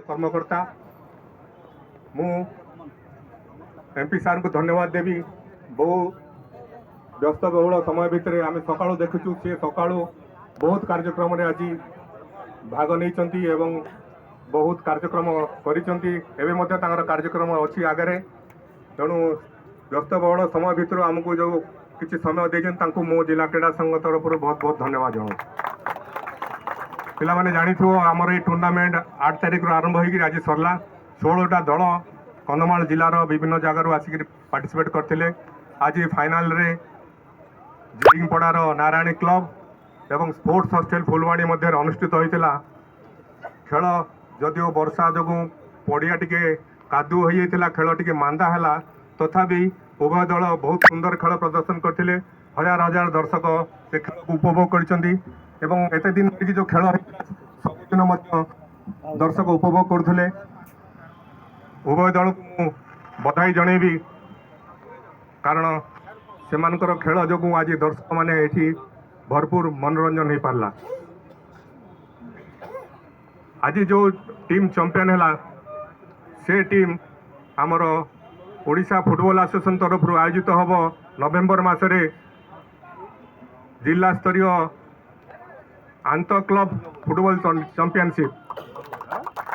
कर्मकर्ता मु एमपी सार को धन्यवाद देवी। बहु व्यस्तबहुल समय भितर आम सकाळु देखुचु सी सकाळु बहुत कार्यक्रम आज भाग नहीं एवं बहुत कार्यक्रम कर कार्यक्रम अच्छी आगे तेणु व्यस्तबहुल समय भितर आमको जो किसी समय देते मो जिला क्रीड़ा संघ तरफ बहुत बहुत धन्यवाद जनाऊँ। पिला जानी आमर ये टूर्णामेंट 8 तारिख आरंभ हो आज सरला 16टा दल कंधमाल जिलार विभिन्न जगार आसिक पार्टिसिपेट करते। आज फाइनाल रे जिरिंगपड़ार नारायणी क्लब एवं स्पोर्ट्स हॉस्टेल फुलवाणी मध्य अनुष्ठित होता खेल जदिओ वर्षा जो पड़िया टिके कादु होता खेल टिके मांदा है तथापि उभय दल बहुत सुंदर खेल प्रदर्शन करते। हजार हजार दर्शक से खेल को उपभोग करते दिन जो खेल सबुदिन दर्शक उपभोग करते। उभय दल को बधाई जनईबी कारण सेमानकर खेल जो आज दर्शक माने एठी भरपूर मनोरंजन हो पारला। आज जो टीम चैंपियन है से टीम आमर ओडिशा फुटबॉल एसोसिएशन तरफ आयोजित हम नवेम्बर मासरे जिला स्तरीय आंतर क्लब फुटबॉल चैंपियनशिप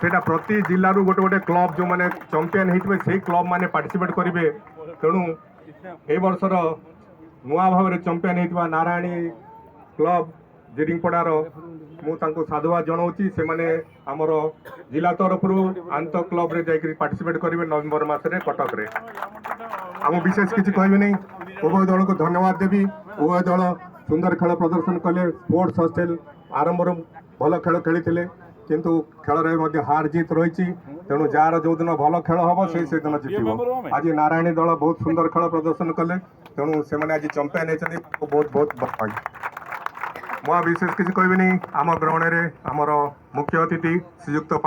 सेटा प्रति जिलू गोटे गोटे क्लब जो मैंने चैंपियन होते से क्लब मैंने पार्टिसिपेट करेंगे। तेणु ए वर्षर नुआ भाव में चैंपियन होता नारायणी क्लब जिरिंगपड़ार मुझे साधुवाद जनाऊँगी से मैंने आमर जिला तरफ आंतर क्लब रे जाकर पार्टिसिपेट करेंगे नवेम्बर मासरे कटक रे। आम विशेष किसी कहबी नहीं उभय दल को धन्यवाद देवी। उभय दल सुंदर खेल प्रदर्शन कले स्पोर्ट्स हॉस्टेल आरंभ भल खेल खेली किंतु खेल हार जीत रही तेणु जार जो दिन भल खेल हम से दिन जीत। आज नारायणी दल बहुत सुंदर खेल प्रदर्शन कले तेणु से आज चैंपियन होती बहुत बहुत बधाई। मुझे विशेष किसी कहबी नहीं आम ग्रहण में आमर मुख्य अतिथि श्रीयुक्त